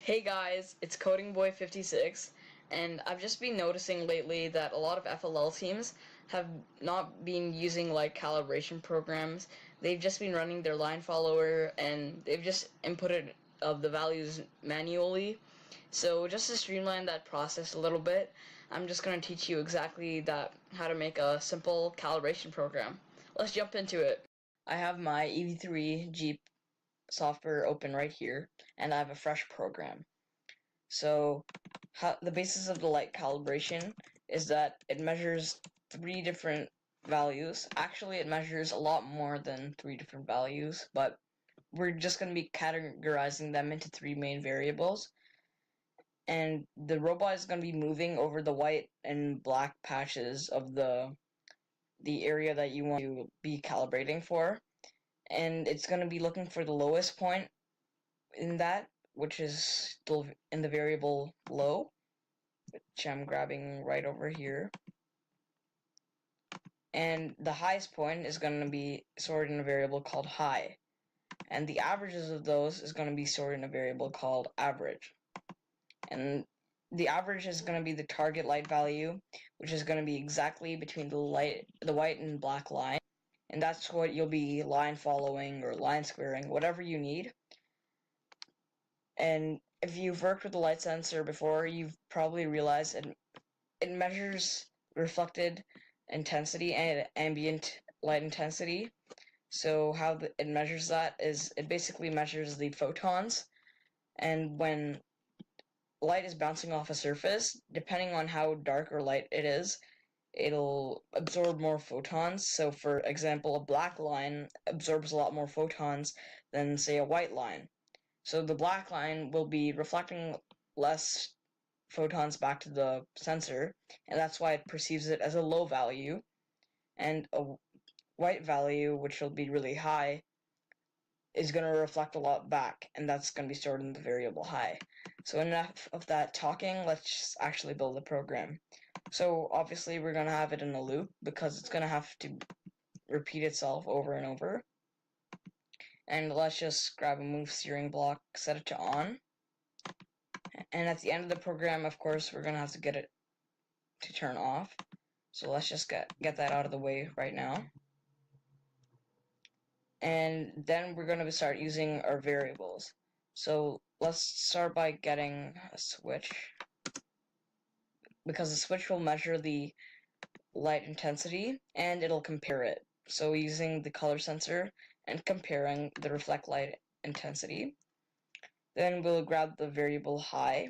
Hey guys, it's Coding Boy 56, and I've just been noticing lately that a lot of FLL teams have not been using light calibration programs. They've just been running their line follower, and they've just inputted the values manually. So just to streamline that process a little bit, I'm just going to teach you exactly how to make a simple calibration program. Let's jump into it. I have my Ev3-G software open right here, and I have a fresh program. So the basis of the light calibration is that it measures 3 different values. Actually, it measures a lot more than 3 different values, but we're just going to be categorizing them into 3 main variables. And the robot is going to be moving over the white and black patches of the area that you want to be calibrating for. And it's going to be looking for the lowest point in that, which is still in the variable low, which I'm grabbing right over here. And the highest point is going to be stored in a variable called high. And the averages of those is going to be stored in a variable called average. And the average is going to be the target light value, which is going to be exactly between the white and black line. And that's what you'll be line following or line squaring, whatever you need. And if you've worked with the light sensor before, you've probably realized it measures reflected intensity and ambient light intensity. So how it measures that is it basically measures the photons, and when light is bouncing off a surface, depending on how dark or light it is, it'll absorb more photons. So for example, a black line absorbs a lot more photons than, say, a white line. So the black line will be reflecting less photons back to the sensor, and that's why it perceives it as a low value. And a white value, which will be really high, is going to reflect a lot back, and that's going to be stored in the variable high. So enough of that talking, let's actually build a program. So obviously we're going to have it in a loop because it's going to have to repeat itself over and over. And let's just grab a move steering block, set it to on. And at the end of the program, of course, we're going to have to get it to turn off. So let's just get that out of the way right now. And then we're going to start using our variables. So let's start by getting a switch, because the switch will measure the light intensity and it'll compare it. So using the color sensor and comparing the reflect light intensity. Then we'll grab the variable high,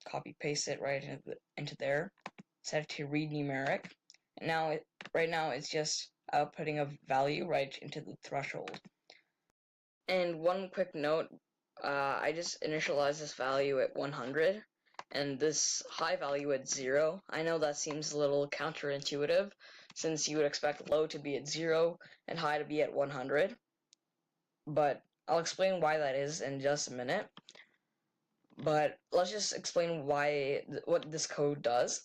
copy paste it right into there, set it to read numeric, and now right now it's just outputting a value right into the threshold. And one quick note, I just initialized this value at 100 and this high value at 0. I know that seems a little counterintuitive, since you would expect low to be at 0 and high to be at 100, but I'll explain why that is in just a minute. But let's just explain what this code does.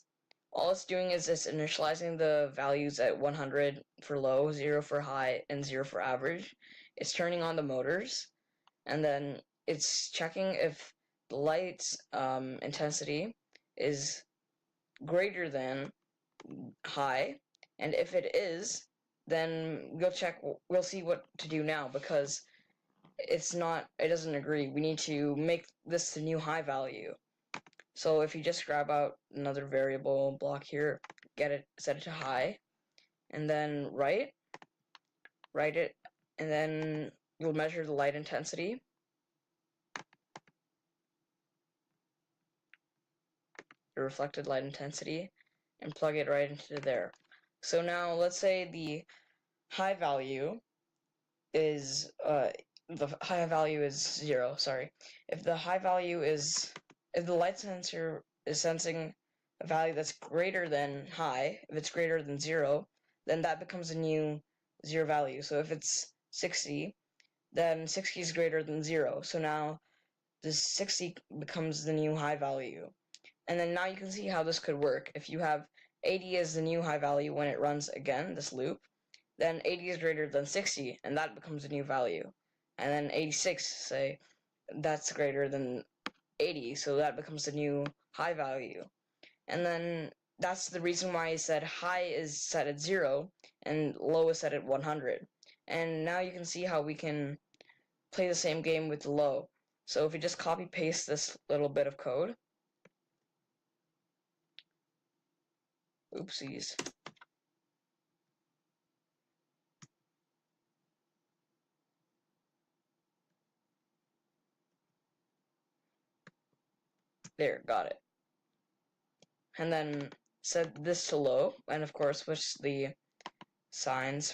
All it's doing is it's initializing the values at 100 for low, 0 for high, and 0 for average. It's turning on the motors, and then it's checking if the light's intensity is greater than high, and if it is, then we'll see what to do now, because it doesn't agree. We need to make this the new high value. So if you just grab out another variable block here, set it to high, and then write it, and then you'll measure the light intensity. The reflected light intensity, and plug it right into there. So now let's say the high value is 0. Sorry. If the light sensor is sensing a value that's greater than high, if it's greater than 0, then that becomes a new 0 value. So if it's 60, then 60 is greater than 0. So now this 60 becomes the new high value. And then now you can see how this could work. If you have 80 as the new high value when it runs again, this loop, then 80 is greater than 60, and that becomes a new value. And then 86, say, that's greater than 80, so that becomes the new high value. And then that's the reason why I said high is set at 0 and low is set at 100. And now you can see how we can play the same game with low. So if we just copy paste this little bit of code, oopsies. There, got it. And then set this to low, and of course switch the signs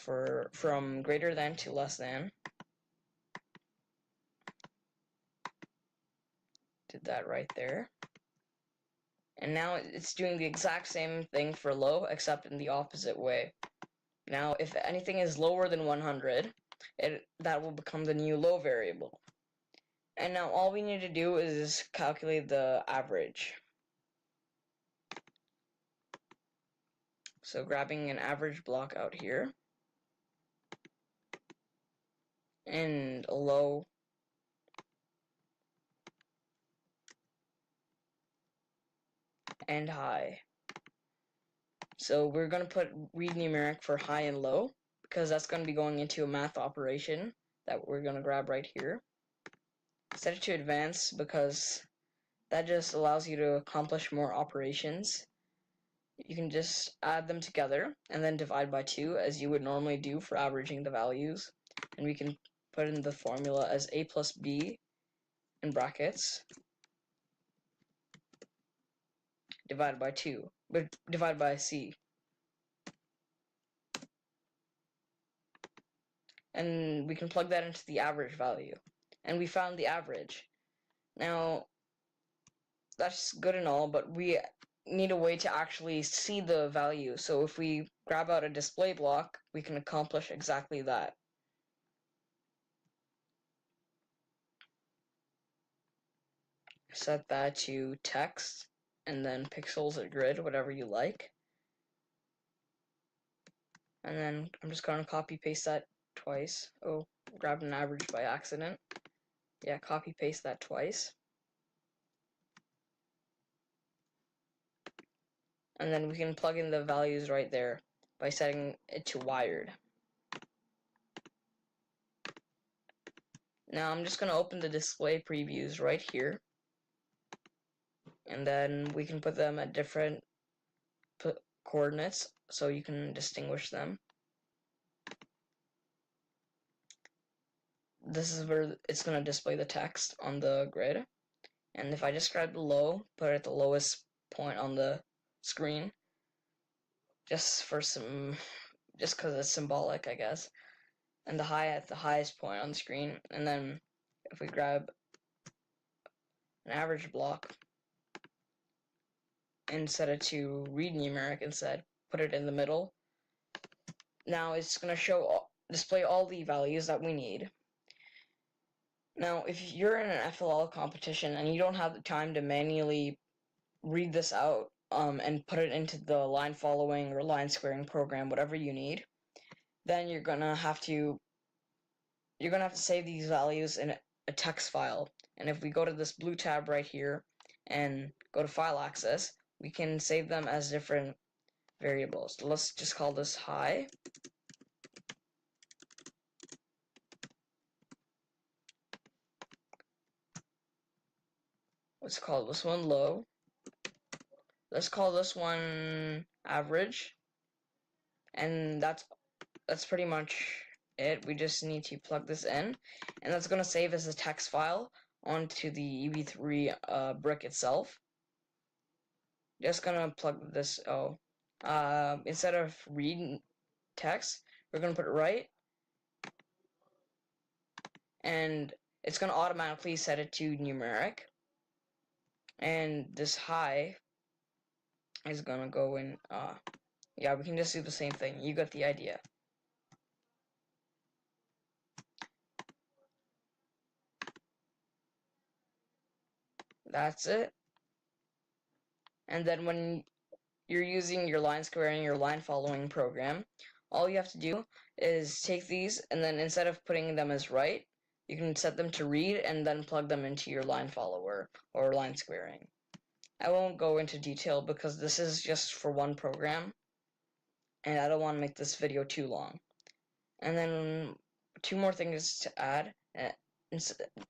from greater than to less than. Did that right there. And now it's doing the exact same thing for low, except in the opposite way. Now, if anything is lower than 100, that will become the new low variable. And now all we need to do is calculate the average. So grabbing an average block out here, and a low, and high. So we're going to put read numeric for high and low, because that's going to be going into a math operation that we're going to grab right here. Set it to advanced because that just allows you to accomplish more operations. You can just add them together and then divide by 2 as you would normally do for averaging the values. And we can put in the formula as a plus b in brackets divided by 2, but divided by c. And we can plug that into the average value. And we found the average. Now, that's good and all, but we need a way to actually see the value. So if we grab out a display block, we can accomplish exactly that. Set that to text, and then pixels or grid, whatever you like. And then I'm just going to copy paste that twice. Oh, grabbed an average by accident. Yeah, copy paste that twice. And then we can plug in the values right there by setting it to wired. Now I'm just going to open the display previews right here. And then we can put them at different coordinates so you can distinguish them. This is where it's going to display the text on the grid. And if I just grab the low, put it at the lowest point on the screen, just because it's symbolic, I guess, and the high at the highest point on the screen, and then if we grab an average block and set it to read numeric instead, put it in the middle, now it's going to display all the values that we need. Now, if you're in an FLL competition and you don't have the time to manually read this out and put it into the line following or line squaring program, whatever you need, then you're gonna have to save these values in a text file. And if we go to this blue tab right here and go to file access, we can save them as different variables. Let's just call this high. Let's call this one low. Let's call this one average. And that's pretty much it. We just need to plug this in, and that's going to save as a text file onto the Ev3 brick itself. Just going to plug this, instead of read text, we're going to put it right, and it's going to automatically set it to numeric, and this high is going to go in, yeah, we can just do the same thing. You got the idea. That's it. And then when you're using your line squaring, your line following program, all you have to do is take these, and then instead of putting them as right, you can set them to read and then plug them into your line follower or line squaring. I won't go into detail because this is just for one program, and I don't want to make this video too long. And then 2 more things to add.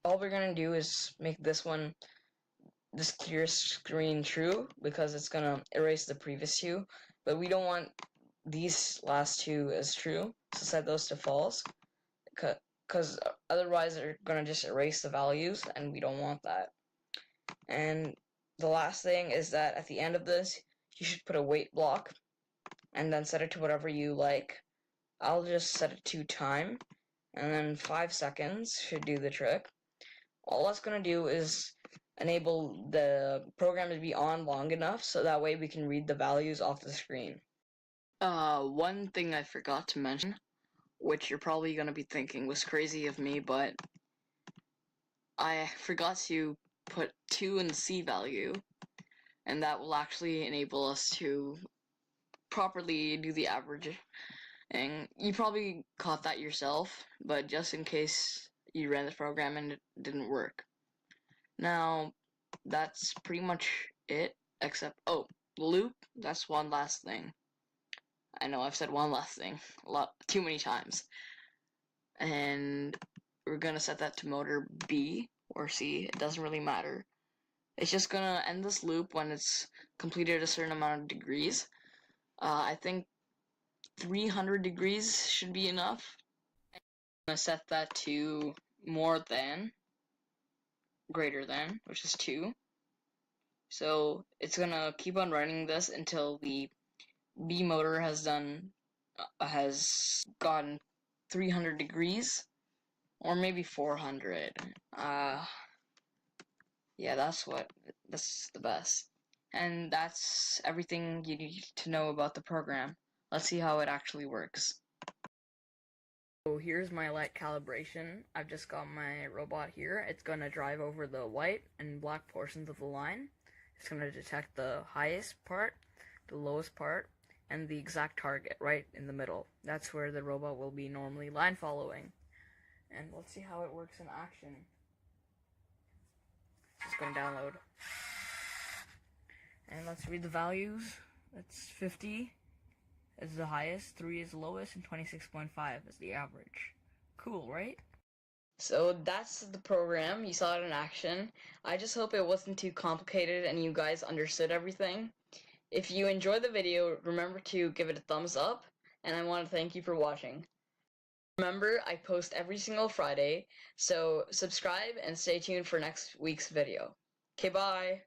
All we're going to do is make this clear screen true because it's going to erase the previous 2, but we don't want these last 2 as true, so set those to false, because otherwise they're going to just erase the values, and we don't want that. And the last thing is that at the end of this, you should put a wait block, and then set it to whatever you like. I'll just set it to time, and then 5 seconds should do the trick. All that's going to do is enable the program to be on long enough so that way we can read the values off the screen. One thing I forgot to mention, which you're probably going to be thinking was crazy of me, but I forgot to put 2 in the C value, and that will actually enable us to properly do the averaging. And you probably caught that yourself, but just in case you ran the program and it didn't work. Now, that's pretty much it, except, oh, loop, that's one last thing. I know I've said one last thing too many times. And we're gonna set that to motor B or C, it doesn't really matter. It's just gonna end this loop when it's completed a certain amount of degrees. I think 300 degrees should be enough. I'm gonna set that to more than, greater than, which is 2. So it's gonna keep on running this until the B motor has gone 300 degrees, or maybe 400. Yeah, that's the best. And that's everything you need to know about the program. Let's see how it actually works. So here's my light calibration. I've just got my robot here. It's going to drive over the white and black portions of the line. It's going to detect the highest part, the lowest part, and the exact target right in the middle. That's where the robot will be normally line following. And let's see how it works in action. Just going to download. And let's read the values. That's 50 is the highest, 3 is the lowest, and 26.5 is the average. Cool, right? So that's the program. You saw it in action. I just hope it wasn't too complicated and you guys understood everything. If you enjoyed the video, remember to give it a thumbs up, and I want to thank you for watching. Remember, I post every single Friday, so subscribe and stay tuned for next week's video. Okay, bye!